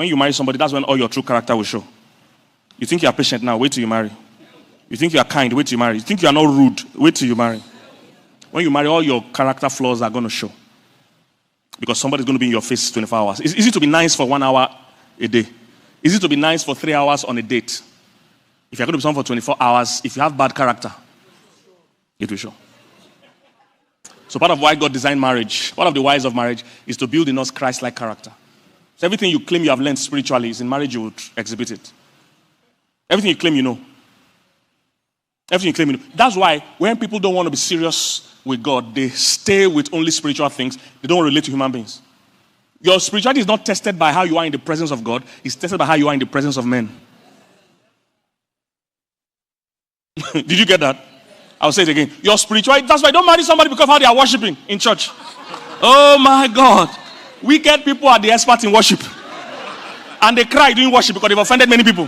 When you marry somebody, that's when all your true character will show. You think you are patient now, wait till you marry. You think you are kind, wait till you marry. You think you are not rude, wait till you marry. When you marry, all your character flaws are going to show. Because somebody's going to be in your face 24 hours. It's easy to be nice for 1 hour a day. Easy to be nice for 3 hours on a date. If you're going to be someone for 24 hours, if you have bad character, it will show. So part of why God designed marriage, one of the whys of marriage, is to build in us Christ-like character. So everything you claim you have learned spiritually is in marriage you would exhibit it. Everything you claim you know. Everything you claim you know. That's why when people don't want to be serious with God, they stay with only spiritual things. They don't relate to human beings. Your spirituality is not tested by how you are in the presence of God. It's tested by how you are in the presence of men. Did you get that? I'll say it again. Your spirituality, that's why don't marry somebody because of how they are worshiping in church. Oh my God. Wicked people are the experts in worship. And they cry during worship because they've offended many people.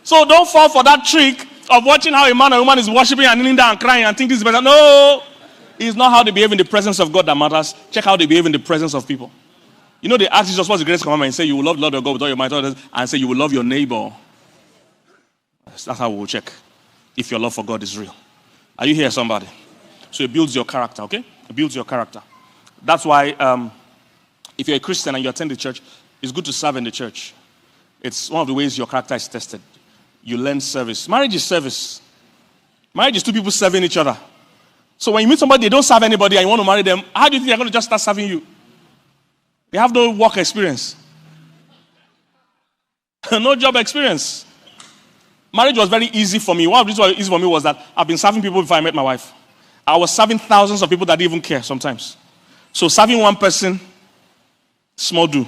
So don't fall for that trick of watching how a man or a woman is worshiping and kneeling down and crying and think this is better. No. It's not how they behave in the presence of God that matters. Check how they behave in the presence of people. You know, they ask Jesus what's the greatest commandment and say you will love the Lord your God with all your might and say you will love your neighbor. That's how we'll check if your love for God is real. Are you here, somebody? So it builds your character, okay? It builds your character. That's why if you're a Christian and you attend the church, it's good to serve in the church. It's one of the ways your character is tested. You learn service. Marriage is service. Marriage is two people serving each other. So when you meet somebody, they don't serve anybody and you want to marry them, how do you think they're going to just start serving you? They have no work experience. No job experience. Marriage was very easy for me. One of the reasons why it was easy for me was that I've been serving people before I met my wife. I was serving thousands of people that didn't even care sometimes. So serving one person, small do.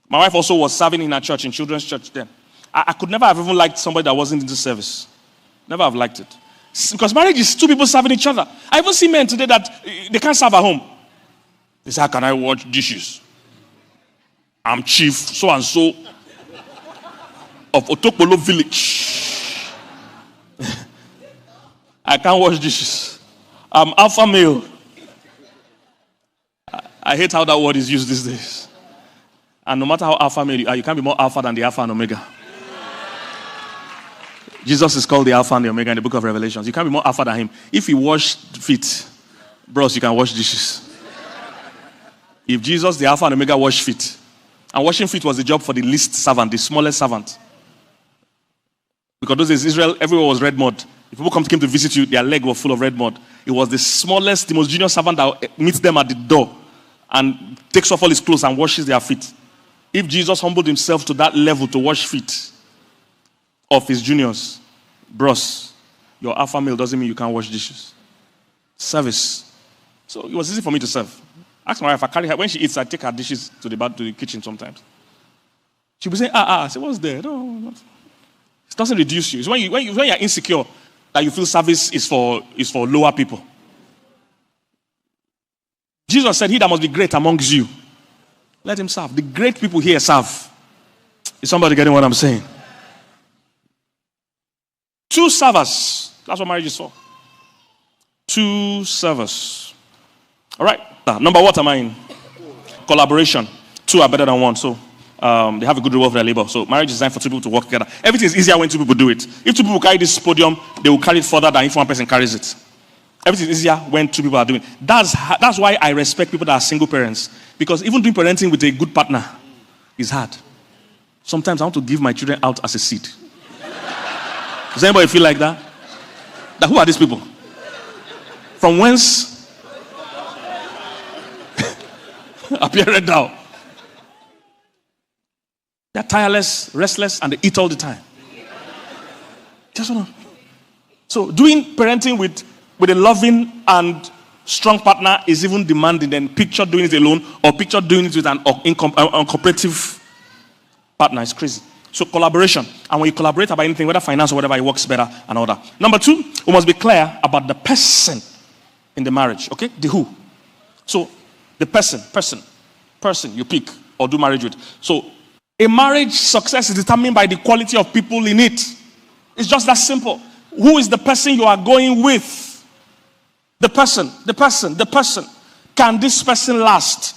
My wife also was serving in her church, in children's church then. I could never have even liked somebody that wasn't into service. Never have liked it. Because marriage is two people serving each other. I even see men today that they can't serve at home. They say, how can I wash dishes? I'm chief so-and-so of Otokpolo village. I can't wash dishes. I'm alpha male. I hate how that word is used these days. And no matter how alpha male you are, you can't be more alpha than the alpha and omega. Jesus is called the Alpha and the Omega in the book of Revelations. You can't be more alpha than him. If he washed feet, bros, you can wash dishes. If Jesus, the Alpha and Omega, washed feet, and washing feet was the job for the least servant, the smallest servant. Because those days, Israel, everywhere was red mud. If people came to visit you, their leg was full of red mud. It was the smallest, the most junior servant that meets them at the door and takes off all his clothes and washes their feet. If Jesus humbled himself to that level to wash feet of his juniors, bros, your alpha male doesn't mean you can't wash dishes. Service. So it was easy for me to serve. Ask my wife, I carry her, when she eats, I take her dishes to the kitchen sometimes. She'll be saying, I say, what's there? No. It doesn't reduce you. It's when you're insecure that you feel service is for lower people. Jesus said, he that must be great amongst you, let him serve. The great people here serve. Is somebody getting what I'm saying? Two servers. That's what marriage is for. Two servers. All right. Number what am I in? Collaboration. Two are better than one. So they have a good reward for their labor. So marriage is designed for two people to work together. Everything is easier when two people do it. If two people carry this podium, they will carry it further than if one person carries it. Everything is easier when two people are doing it. That's why I respect people that are single parents. Because even doing parenting with a good partner is hard. Sometimes I want to give my children out as a seed. Does anybody feel like that? Who are these people? From whence appeared thou? They're tireless, restless, and they eat all the time. Just wanna. So doing parenting with a loving and strong partner is even demanding than picture doing it alone or picture doing it with an uncooperative partner. It's crazy. So collaboration. And when you collaborate about anything, whether finance or whatever, it works better and all that. Number two, we must be clear about the person in the marriage. Okay? The who. So the person you pick or do marriage with. So a marriage success is determined by the quality of people in it. It's just that simple. Who is the person you are going with? The person. Can this person last?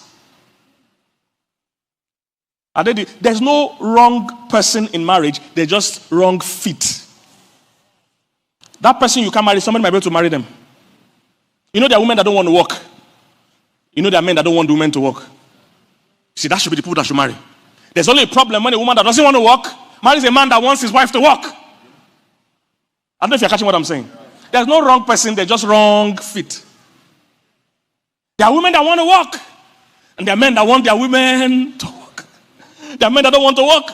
There's no wrong person in marriage. They're just wrong fit. That person you can't marry, somebody might be able to marry them. You know there are women that don't want to work. You know there are men that don't want women to work. See, that should be the people that should marry. There's only a problem when a woman that doesn't want to work marries a man that wants his wife to work. I don't know if you're catching what I'm saying. There's no wrong person, they're just wrong fit. There are women that want to work, and there are men that want their women to work. There are men that don't want to work.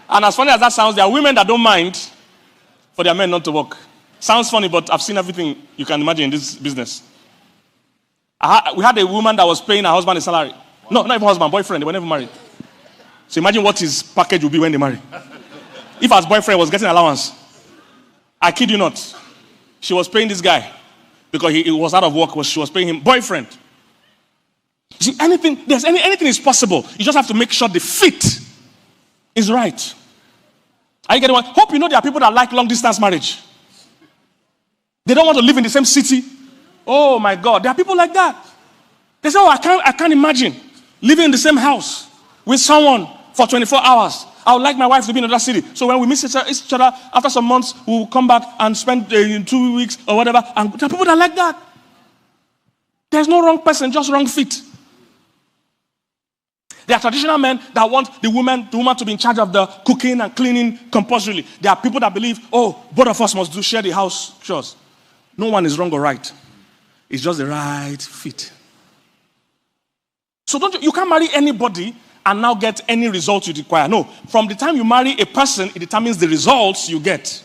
And as funny as that sounds, there are women that don't mind for their men not to work. Sounds funny, but I've seen everything you can imagine in this business. We had a woman that was paying her husband a salary. No, not even husband, boyfriend. They were never married. So imagine what his package would be when they marry. If his boyfriend was getting allowance, I kid you not, she was paying this guy because he was out of work. She was paying him boyfriend. You see, anything is possible. You just have to make sure the fit is right. Are you getting one? Hope you know there are people that like long distance marriage. They don't want to live in the same city. Oh my God, there are people like that. They say, I can't imagine living in the same house with someone for 24 hours. I would like my wife to be in another city. So when we miss each other, after some months, we'll come back and spend 2 weeks or whatever. And there are people that like that. There's no wrong person, just wrong fit. There are traditional men that want the woman to be in charge of the cooking and cleaning compulsorily. There are people that believe, both of us must share the house chores. No one is wrong or right. It's just the right fit. So you can't marry anybody and now get any results you require. No, from the time you marry a person, it determines the results you get.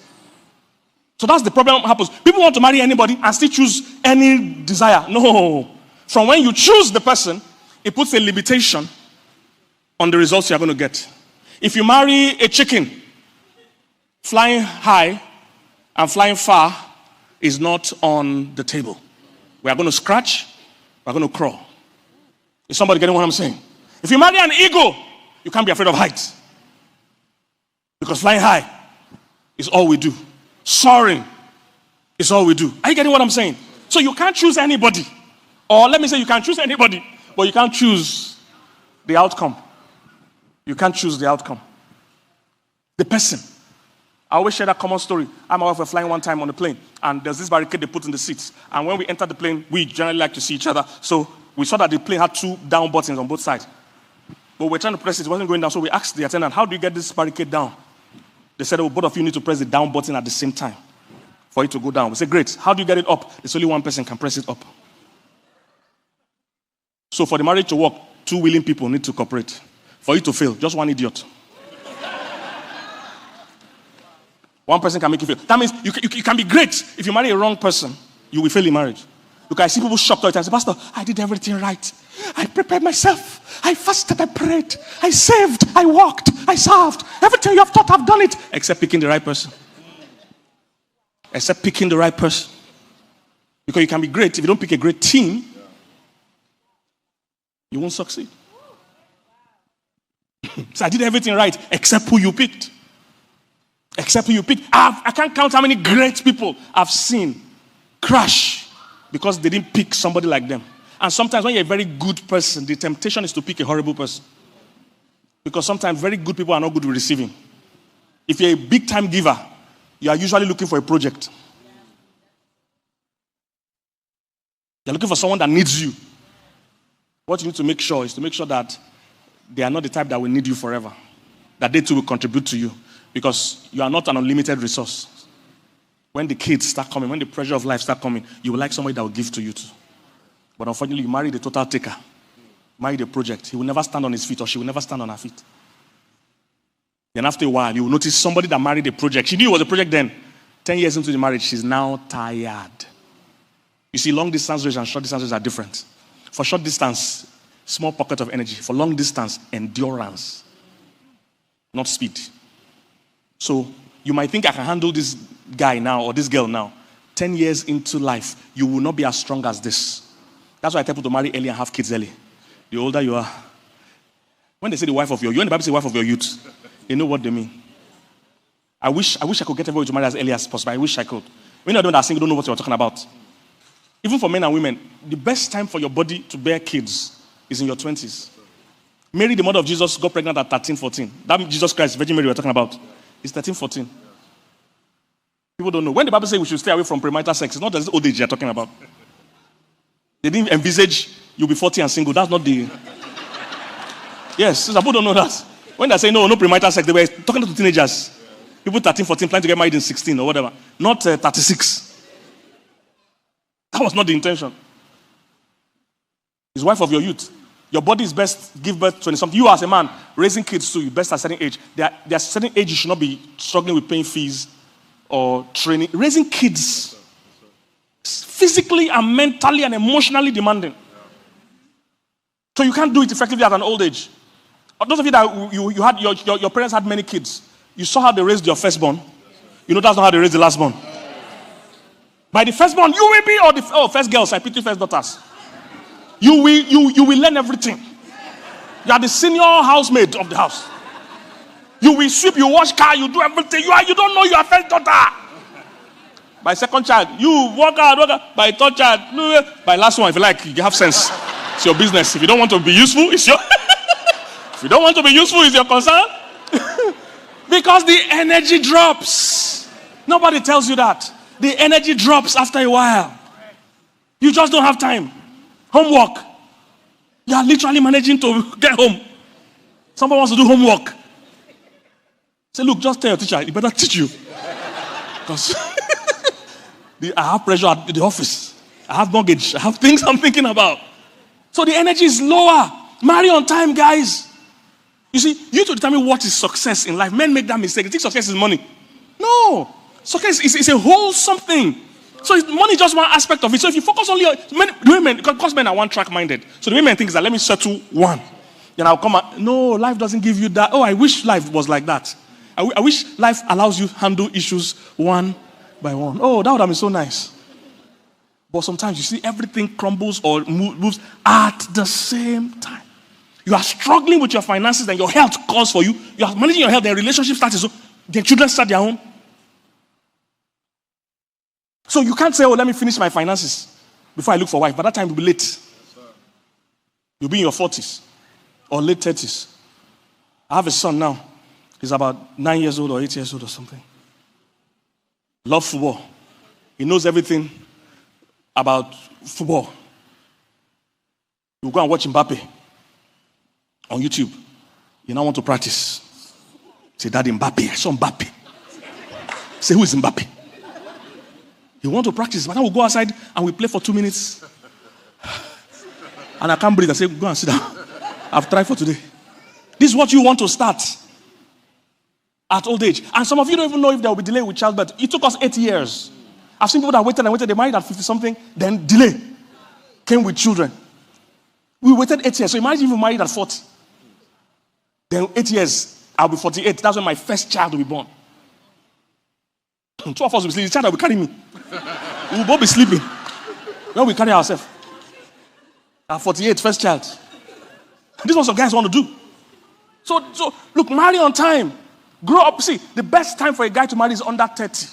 So that's the problem that happens. People want to marry anybody and still choose any desire. No. From when you choose the person, it puts a limitation on the results you're going to get. If you marry a chicken, flying high and flying far is not on the table. We are going to scratch, we are going to crawl. Is somebody getting what I'm saying? If you marry an eagle, you can't be afraid of heights. Because flying high is all we do. Soaring is all we do. Are you getting what I'm saying? So you can't choose anybody. Or let me say you can choose anybody, but you can't choose the outcome. You can't choose the outcome. The person. I always share that common story. I and my wife were flying one time on a plane, and there's this barricade they put in the seats. And when we entered the plane, we generally like to see each other. So we saw that the plane had 2 down buttons on both sides. But we were trying to press it. It wasn't going down. So we asked the attendant, how do you get this barricade down? They said, both of you need to press the down button at the same time for it to go down. We said, great. How do you get it up? There's only one person can press it up. So for the marriage to work, 2 willing people need to cooperate. For you to fail, just one idiot. One person can make you fail. That means you can be great. If you marry a wrong person, you will fail in marriage. Because I see people shocked all the time. Say, Pastor, I did everything right. I prepared myself. I fasted, I prayed. I saved, I walked, I served. Everything you have thought, I've done it. Except picking the right person. Except picking the right person. Because you can be great. If you don't pick a great team, you won't succeed. So I did everything right except who you picked. Except who you picked. I can't count how many great people I've seen crash because they didn't pick somebody like them. And sometimes when you're a very good person, the temptation is to pick a horrible person. Because sometimes very good people are not good with receiving. If you're a big time giver, you are usually looking for a project. You're looking for someone that needs you. What you need to make sure is to make sure that they are not the type that will need you forever. That they too will contribute to you. Because you are not an unlimited resource. When the kids start coming, when the pressure of life start coming, you will like somebody that will give to you too. But unfortunately, you marry the total taker. Marry the project. He will never stand on his feet or she will never stand on her feet. Then after a while, you will notice somebody that married a project. She knew it was a project then. 10 years into the marriage, she's now tired. You see, long distance race and short distance race are different. For short distance, small pocket of energy. For long distance, endurance. Not speed. So you might think I can handle this guy now or this girl now. 10 years into life, you will not be as strong as this. That's why I tell people to marry early and have kids early. The older you are. When they say the wife of your youth, when the Bible says wife of your youth, they know what they mean. I wish I could get everybody to marry as early as possible. I wish I could. When you're doing that, you don't know what you're talking about. Even for men and women, the best time for your body to bear kids is in your 20s. Mary, the mother of Jesus, got pregnant at 13, 14. That Jesus Christ, Virgin Mary we're talking about, is 13, 14. People don't know. When the Bible says we should stay away from premarital sex, it's not just old age you're talking about. They didn't envisage you'll be 40 and single. That's not the... Yes, people don't know that. When they say no premarital sex, they were talking to teenagers. People 13, 14, planning to get married in 16 or whatever. Not 36. That was not the intention. His wife of your youth. Your body is best give birth to something. You as a man, raising kids too, you best at a certain age. There are certain age you should not be struggling with paying fees or training. Raising kids, physically and mentally and emotionally demanding. So you can't do it effectively at an old age. Those of you that you had your parents had many kids, you saw how they raised your firstborn. You know that's not how they raised the lastborn. By the firstborn, you will be first girls. I pity first daughters. You will learn everything. You are the senior housemaid of the house. You will sweep, you wash car, you do everything. You don't know you are first daughter. By second child, you work out. By third child, by last one, if you like, you have sense. It's your business. If you don't want to be useful, it's your... If you don't want to be useful, it's your concern. Because the energy drops. Nobody tells you that. The energy drops after a while. You just don't have time. Homework. You are literally managing to get home. Somebody wants to do homework. Say, look, just tell your teacher, he better teach you. Because I have pressure at the office. I have mortgage. I have things I'm thinking about. So the energy is lower. Marry on time, guys. You see, you need to determine what is success in life. Men make that mistake. They think success is money. No. Success is a whole something. So money is just one aspect of it. So if you focus only on women, because men are one-track minded. So the women think is that let me settle one. Then I'll come out. No, life doesn't give you that. Oh, I wish life was like that. I wish life allows you to handle issues one by one. Oh, that would have been so nice. But sometimes you see everything crumbles or moves at the same time. You are struggling with your finances and your health calls for you. You are managing your health and relationship starts. So their children start their own. So you can't say, oh, let me finish my finances before I look for a wife. By that time, you'll be late. You'll be in your 40s or late 30s. I have a son now. He's about 9 years old or 8 years old or something. Love football. He knows everything about football. You go and watch Mbappe on YouTube. You now want to practice. Say, Daddy, Mbappe. I saw Mbappe. Say, who is Mbappe? You want to practice, but now we'll go outside and we play for 2 minutes. And I can't breathe. I say, go and sit down. I've tried for today. This is what you want to start at old age. And some of you don't even know if there will be delay with childbirth. It took us 8 years. I've seen people that waited and waited. They married at 50-something, then delay came with children. We waited 8 years. So imagine if you married at 40. Then 8 years, I'll be 48. That's when my first child will be born. 2 of us will be sleeping. The child will carry me. We will both be sleeping. When we carry ourselves. At 48, first child. This is what some guys want to do. So look, marry on time. Grow up. See, the best time for a guy to marry is under 30.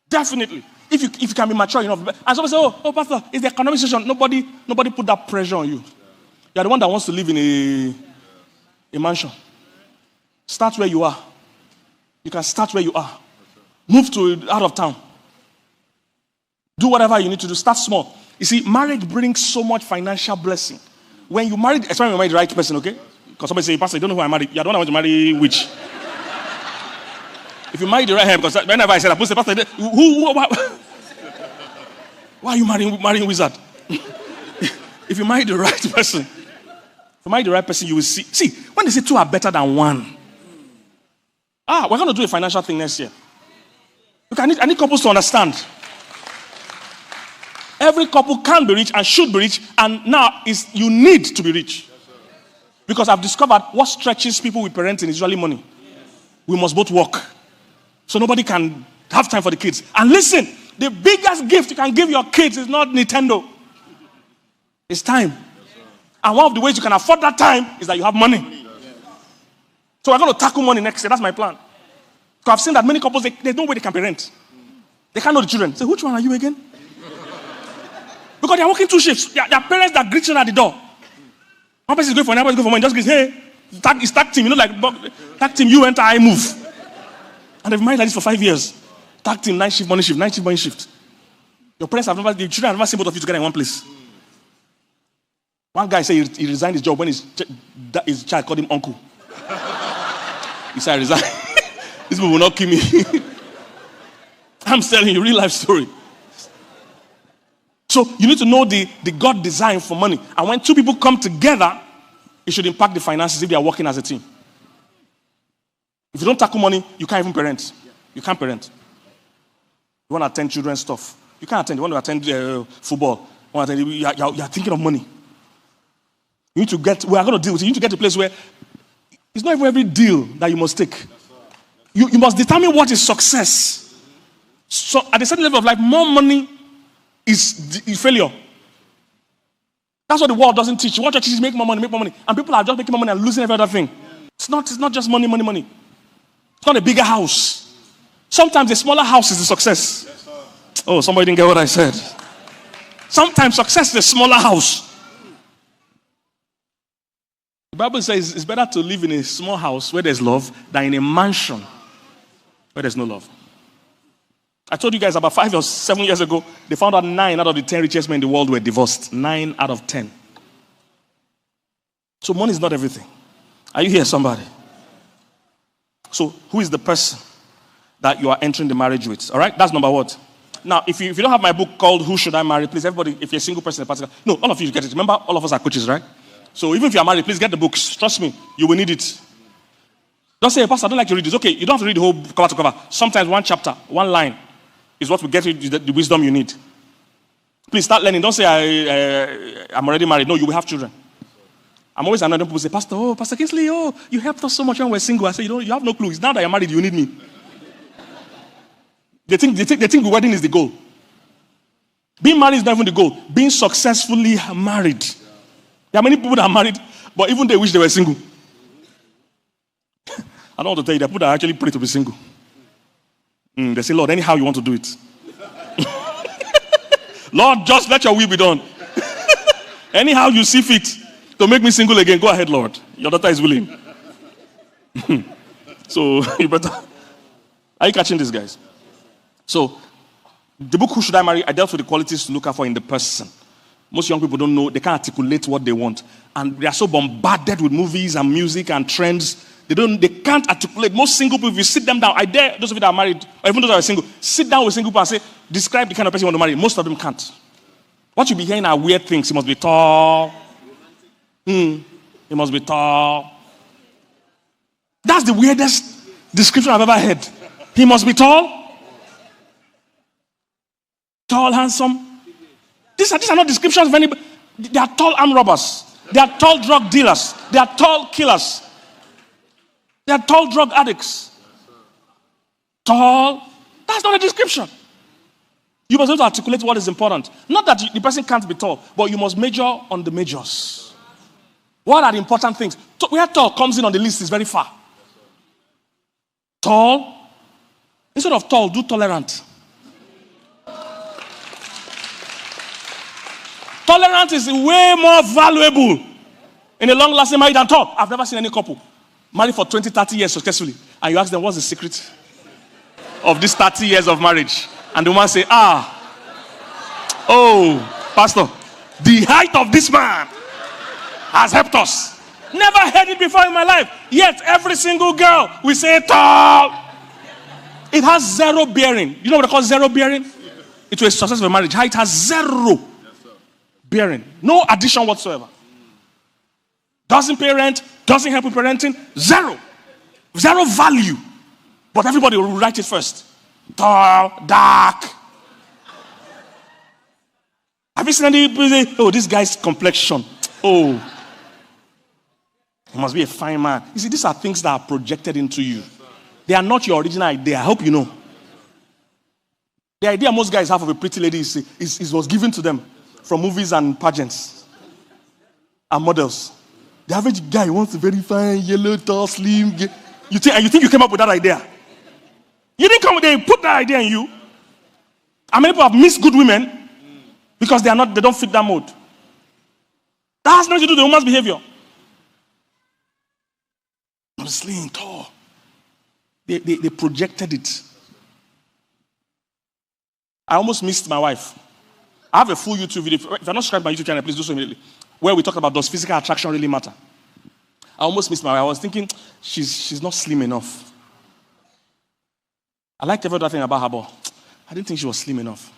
Definitely. If you can be mature enough. And somebody say, oh, pastor, it's the economic situation. Nobody put that pressure on you. You're the one that wants to live in a mansion. Start where you are. You can start where you are. Move to out of town. Do whatever you need to do. Start small. You see, marriage brings so much financial blessing. When you marry, especially when you marry the right person, okay? Because somebody say, pastor, you don't know who I married. You're the one I want to marry which? If you marry the right hand, because whenever I say that, pastor, why are you marrying wizard? If you marry the right person, you will see. See, when they say two are better than one. We're going to do a financial thing next year. Look, I need couples to understand. Every couple can be rich and should be rich, and now you need to be rich. Because I've discovered what stretches people with parenting is usually money. We must both work. So nobody can have time for the kids. And listen, the biggest gift you can give your kids is not Nintendo. It's time. And one of the ways you can afford that time is that you have money. So we're going to tackle money next year. That's my plan. Because I've seen that many couples, there's no way they can parent. They can't know the children. Say, which one are you again? Because they're working 2 shifts. Their parents that greet you at the door. One person is going for another person is going for money. Just goes, hey, it's tag team. You know, like tag team, you enter, I move. And they've been married like this for 5 years. Tag team, night shift, morning shift, night shift, morning shift. Your parents have never, the children have never seen both of you together in one place. One guy said he resigned his job when his child called him uncle. He said, I resign. These people will not kill me. I'm telling you, real life story. So you need to know the God design for money. And when two people come together, it should impact the finances if they are working as a team. If you don't tackle money, you can't even parent. You can't parent. You want to attend children's stuff. You can't attend. You want to attend football. You want to attend, you're thinking of money. You need to get, we are going to deal with it. You need to get to a place where it's not even every deal that you must take. You must determine what is success. So at a certain level of life, more money is failure. That's what the world doesn't teach. What churches make more money. And people are just making more money and losing every other thing. It's not just money. It's not a bigger house. Sometimes a smaller house is a success. Oh, somebody didn't get what I said. Sometimes success is a smaller house. The Bible says it's better to live in a small house where there's love than in a mansion where there's no love. I told you guys about 5 or 7 years ago, they found out 9 out of the 10 richest men in the world were divorced. 9 out of 10. So money is not everything. Are you here, somebody? So who is the person that you are entering the marriage with? All right, that's number one. Now, if you don't have my book called Who Should I Marry, please, everybody, if you're a single person in particular, no, all of you get it. Remember, all of us are coaches, right? So even if you're married, please get the books. Trust me, you will need it. Don't say, Pastor, I don't like to read this. Okay, you don't have to read the whole cover to cover. Sometimes one chapter, one line is what will get you the wisdom you need. Please start learning. Don't say, I'm already married. No, you will have children. I'm always annoyed when people say, Pastor Kingsley, you helped us so much when we were single. I say, you have no clue. It's now that you're married, you need me. They think the wedding is the goal. Being married is not even the goal. Being successfully married. There are many people that are married, but even they wish they were single. I don't want to tell you, there are people that actually pray to be single. They say, Lord, anyhow you want to do it. Lord, just let your will be done. Anyhow you see fit to make me single again, go ahead, Lord. Your daughter is willing. So, you better. Are you catching this, guys? So, the book Who Should I Marry? I dealt with the qualities to look out for in the person. Most young people don't know, they can't articulate what they want. And they are so bombarded with movies and music and trends. They can't articulate. Most single people, if you sit them down, I dare those of you that are married, or even those that are single, sit down with single people and say, describe the kind of person you want to marry. Most of them can't. What you'll be hearing are weird things. He must be tall. He must be tall. That's the weirdest description I've ever heard. He must be tall. Tall, handsome. These are not descriptions of anybody. They are tall armed robbers. They are tall drug dealers. They are tall killers. They are tall drug addicts. Tall. That's not a description. You must also articulate what is important. Not that the person can't be tall, but you must major on the majors. What are the important things? Where tall comes in on the list is very far. Tall. Instead of tall, do tolerant. Tolerance is way more valuable in a long-lasting marriage than tall. I've never seen any couple married for 20, 30 years successfully. And you ask them, what's the secret of these 30 years of marriage? And the woman say, Pastor, the height of this man has helped us. Never heard it before in my life. Yet every single girl will say tall. It has zero bearing. You know what they call zero bearing? It was a successful marriage. Height has zero bearing. No addition whatsoever. Doesn't parent, doesn't help with parenting. Zero. Zero value. But everybody will write it first. Tall, dark. Have you seen anybody say, this guy's complexion. He must be a fine man. You see, these are things that are projected into you. They are not your original idea. I hope you know. The idea most guys have of a pretty lady is was given to them from movies and pageants and models. The average guy wants a very fine, yellow, tall, slim. You think you came up with that idea? You didn't come with it. They put that idea in you. How many people have missed good women because they don't fit that mold? That has nothing to do with the woman's behavior. slim, tall. They projected it. I almost missed my wife. I have a full YouTube video. If you're not subscribed to my YouTube channel, please do so immediately. Where we talk about, does physical attraction really matter? I almost missed my wife. I was thinking, she's not slim enough. I liked every other thing about her, but I didn't think she was slim enough.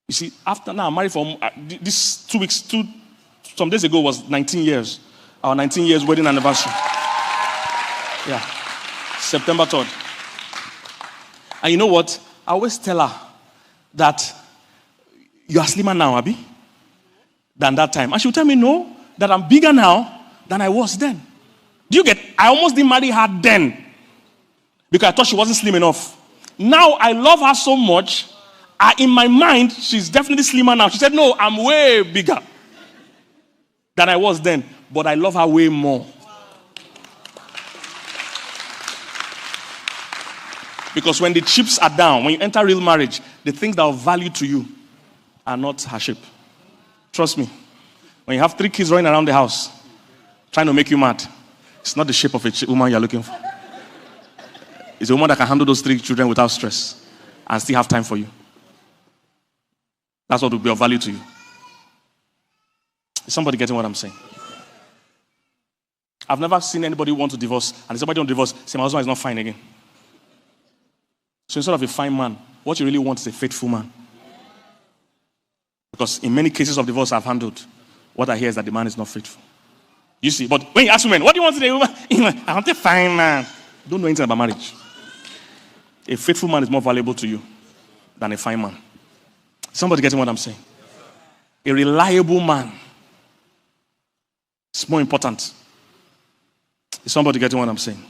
You see, after now, I'm married for this 2 weeks, some days ago was 19 years. Our 19 years wedding anniversary. Yeah. September 3rd. And you know what? I always tell her that you are slimmer now, Abby, than that time. And she'll tell me, no, that I'm bigger now than I was then. Do you get? I almost didn't marry her then because I thought she wasn't slim enough. Now I love her so much. In my mind, she's definitely slimmer now. She said, no, I'm way bigger than I was then. But I love her way more. Because when the chips are down, when you enter real marriage, the things that are of value to you are not her shape. Trust me. When you have 3 kids running around the house, trying to make you mad, it's not the shape of a woman you're looking for. It's a woman that can handle those 3 children without stress and still have time for you. That's what will be of value to you. Is somebody getting what I'm saying? I've never seen anybody want to divorce, and if somebody want to divorce, say my husband is not fine again. So instead of a fine man, what you really want is a faithful man. Because in many cases of divorce I've handled, what I hear is that the man is not faithful. You see, but when you ask women, what do you want today? I want a fine man. Don't know anything about marriage. A faithful man is more valuable to you than a fine man. Somebody getting what I'm saying? A reliable man is more important. Is somebody getting what I'm saying?